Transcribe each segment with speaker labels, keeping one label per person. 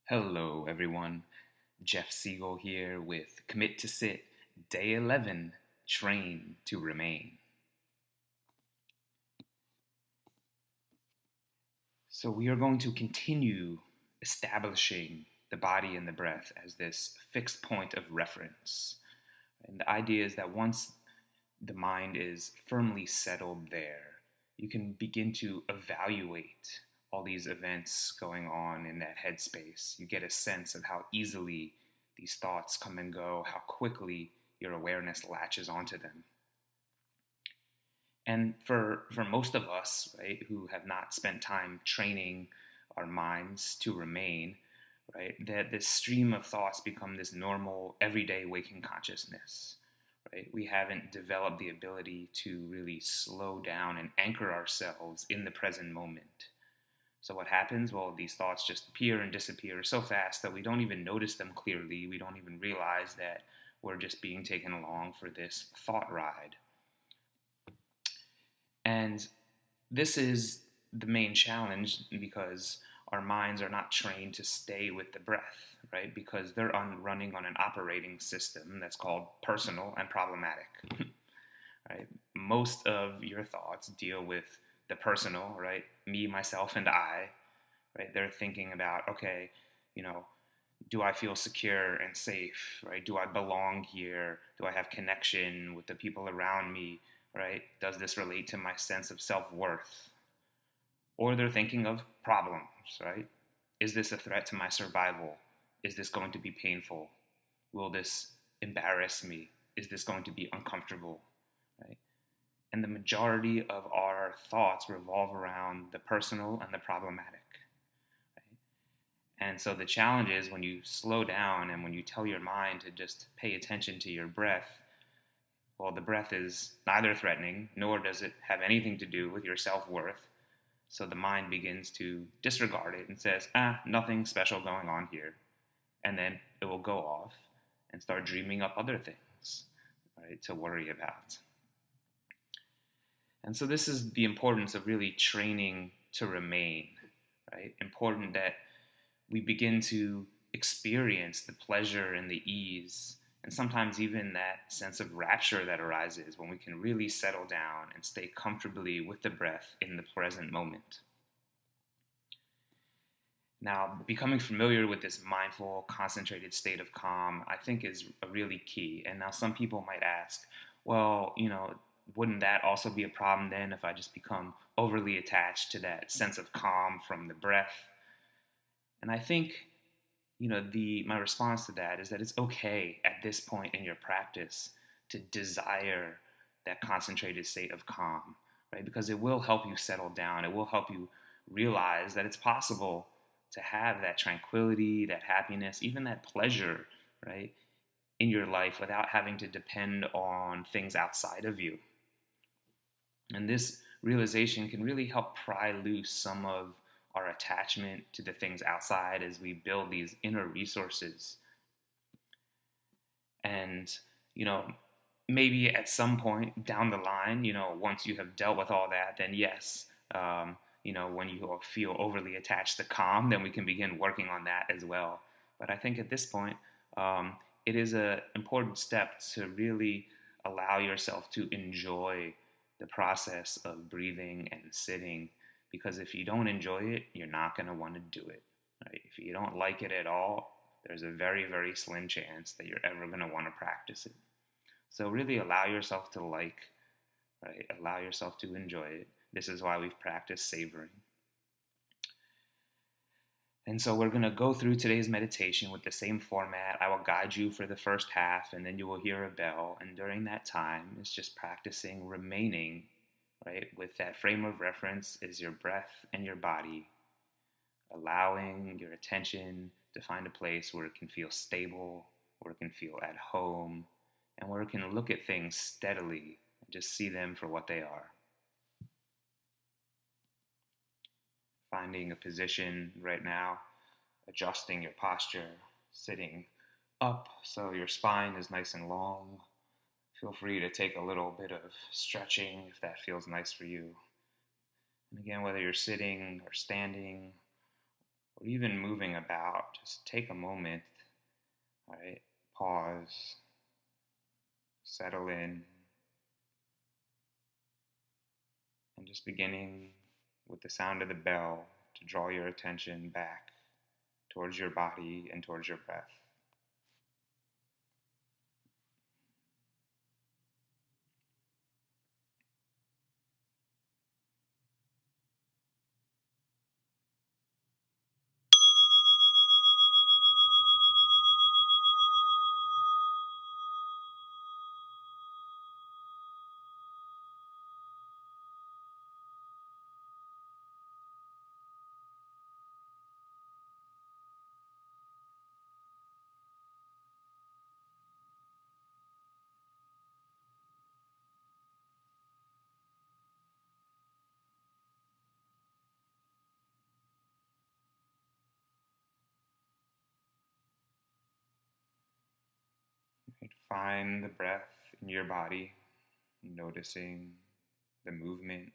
Speaker 1: Hello, everyone. Jeff Siegel here with Commit to Sit, Day 11, Train to Remain. So, we are going to continue establishing the body and the breath as this fixed point of reference. And the idea is that once the mind is firmly settled there, you can begin to evaluate all these events going on in that headspace. You get a sense of how easily these thoughts come and go, how quickly your awareness latches onto them. And for most of us, right, who have not spent time training our minds to remain, right, that this stream of thoughts become this normal, everyday waking consciousness. Right? We haven't developed the ability to really slow down and anchor ourselves in the present moment. So what happens? Well, these thoughts just appear and disappear so fast that we don't even notice them clearly. We don't even realize that we're just being taken along for this thought ride. And this is the main challenge because our minds are not trained to stay with the breath, right? Because they're running on an operating system that's called personal and problematic, right? Most of your thoughts deal with the personal, right? Me, myself, and I, right? They're thinking about, okay, do I feel secure and safe, right? Do I belong here? Do I have connection with the people around me, right? Does this relate to my sense of self-worth? Or they're thinking of problems, right? Is this a threat to my survival? Is this going to be painful? Will this embarrass me? Is this going to be uncomfortable, right? And the majority of our thoughts revolve around the personal and the problematic. And so the challenge is when you slow down and when you tell your mind to just pay attention to your breath, well, the breath is neither threatening, nor does it have anything to do with your self-worth. So the mind begins to disregard it and says, nothing special going on here. And then it will go off and start dreaming up other things, right, to worry about. And so this is the importance of really training to remain, right? Important that we begin to experience the pleasure and the ease, and sometimes even that sense of rapture that arises when we can really settle down and stay comfortably with the breath in the present moment. Now, becoming familiar with this mindful, concentrated state of calm, I think is really key. And now some people might ask, well, wouldn't that also be a problem then if I just become overly attached to that sense of calm from the breath? And I think, my response to that is that it's okay at this point in your practice to desire that concentrated state of calm, right? Because it will help you settle down. It will help you realize that it's possible to have that tranquility, that happiness, even that pleasure, right, in your life without having to depend on things outside of you. And this realization can really help pry loose some of our attachment to the things outside as we build these inner resources. And, maybe at some point down the line, once you have dealt with all that, then yes, when you feel overly attached to calm, then we can begin working on that as well. But I think at this point, it is an important step to really allow yourself to enjoy the process of breathing and sitting, because if you don't enjoy it, you're not going to want to do it. Right? If you don't like it at all, there's a very, very slim chance that you're ever going to want to practice it. So really allow yourself to like, right? Allow yourself to enjoy it. This is why we've practiced savoring. And so we're going to go through today's meditation with the same format. I will guide you for the first half, and then you will hear a bell. And during that time, it's just practicing remaining, right? With that frame of reference is your breath and your body, allowing your attention to find a place where it can feel stable, where it can feel at home, and where it can look at things steadily and just see them for what they are. Finding a position right now, adjusting your posture, sitting up so your spine is nice and long. Feel free to take a little bit of stretching if that feels nice for you. And again, whether you're sitting or standing or even moving about, just take a moment, all right? Pause, settle in, and just beginning with the sound of the bell to draw your attention back towards your body and towards your breath. Right? Find the breath in your body, noticing the movement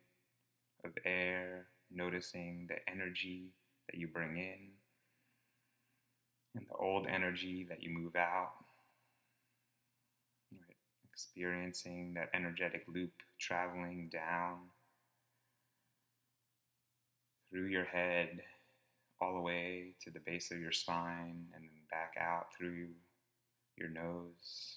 Speaker 1: of air, noticing the energy that you bring in and the old energy that you move out. Right? Experiencing that energetic loop traveling down through your head all the way to the base of your spine and then back out through your nose.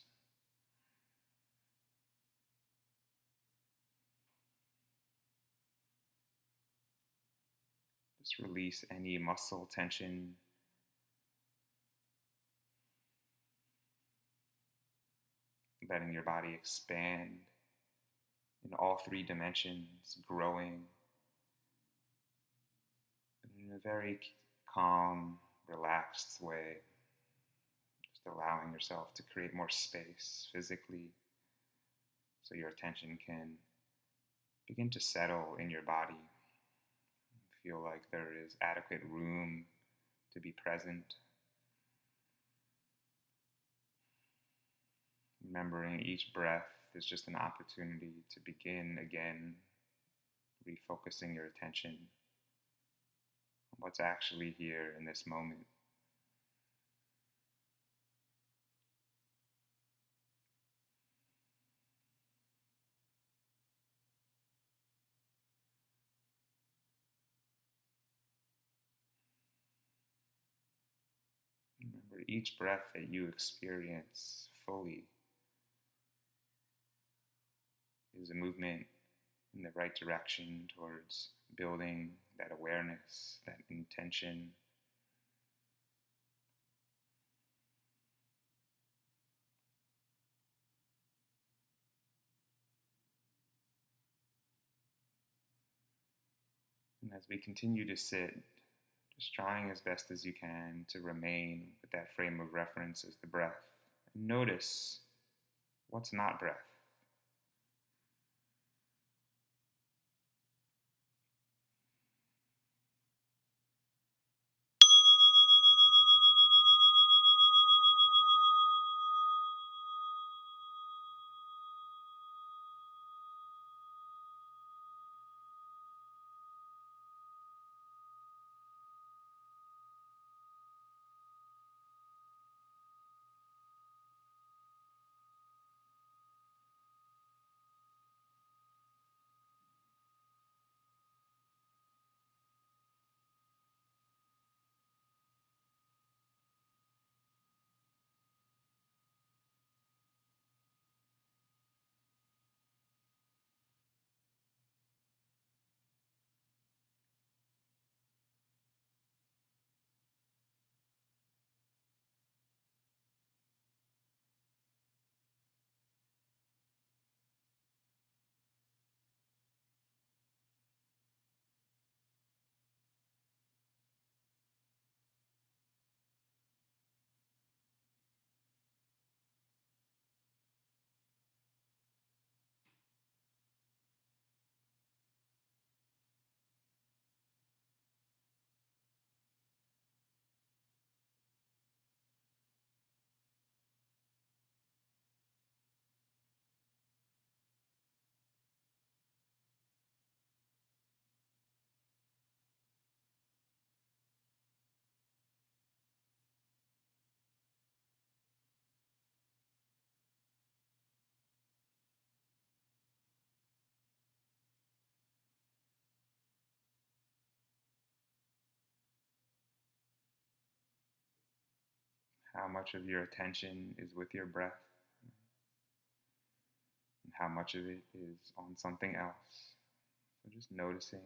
Speaker 1: Just release any muscle tension, letting your body expand in all three dimensions, growing in a very calm, relaxed way, just allowing yourself to create more space physically so your attention can begin to settle in your body. Feel like there is adequate room to be present. Remembering each breath is just an opportunity to begin again, refocusing your attention on what's actually here in this moment. Remember, each breath that you experience fully is a movement in the right direction towards building that awareness, that intention. And as we continue to sit, just trying as best as you can to remain with that frame of reference as the breath. And notice what's not breath. How much of your attention is with your breath, and how much of it is on something else. So just noticing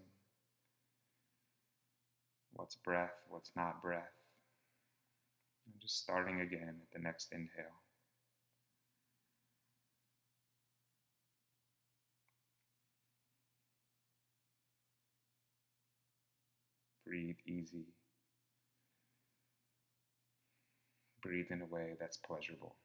Speaker 1: what's breath, what's not breath, and just starting again at the next inhale. Breathe easy. Breathe in a way that's pleasurable.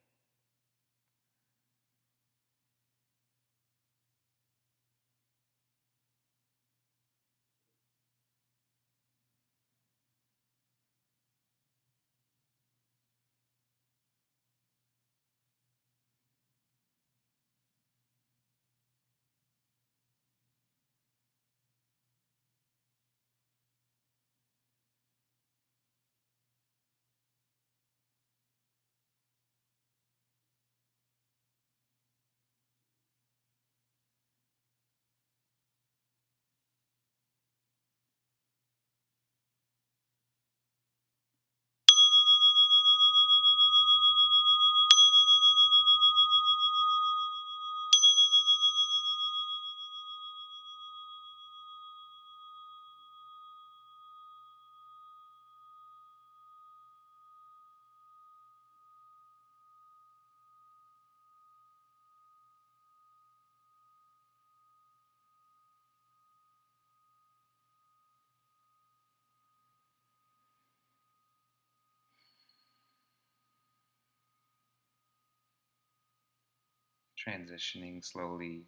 Speaker 1: Transitioning slowly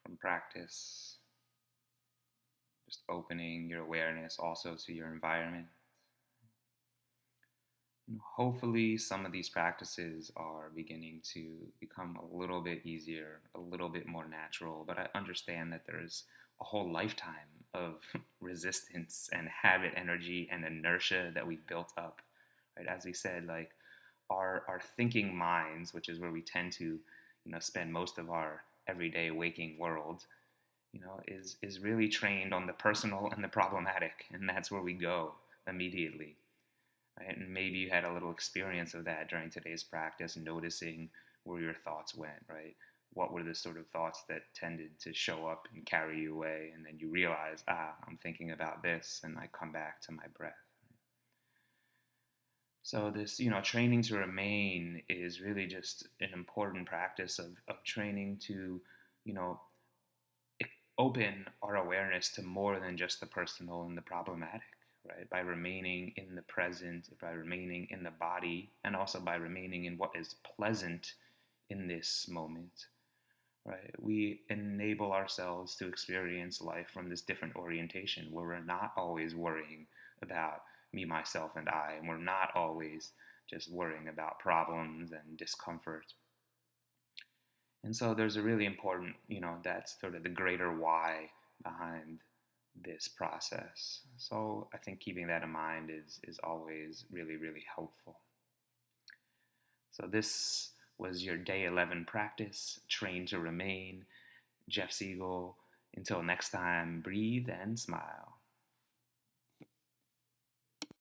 Speaker 1: from practice, just opening your awareness also to your environment. Hopefully, some of these practices are beginning to become a little bit easier, a little bit more natural, but I understand that there's a whole lifetime of resistance and habit energy and inertia that we've built up, right? As we said, like our thinking minds, which is where we tend to, spend most of our everyday waking world, is really trained on the personal and the problematic, and that's where we go immediately. Right? And maybe you had a little experience of that during today's practice, noticing where your thoughts went, right? What were the sort of thoughts that tended to show up and carry you away? And then you realize, I'm thinking about this, and I come back to my breath. So this, training to remain is really just an important practice of training to, you know, open our awareness to more than just the personal and the problematic, right? By remaining in the present, by remaining in the body, and also by remaining in what is pleasant in this moment, right? We enable ourselves to experience life from this different orientation where we're not always worrying about me, myself, and I, and we're not always just worrying about problems and discomfort. And so there's a really important, that's sort of the greater why behind this process. So I think keeping that in mind is always really, really helpful. So this was your day 11 practice, Train to Remain. Jeff Siegel. Until next time, breathe and smile.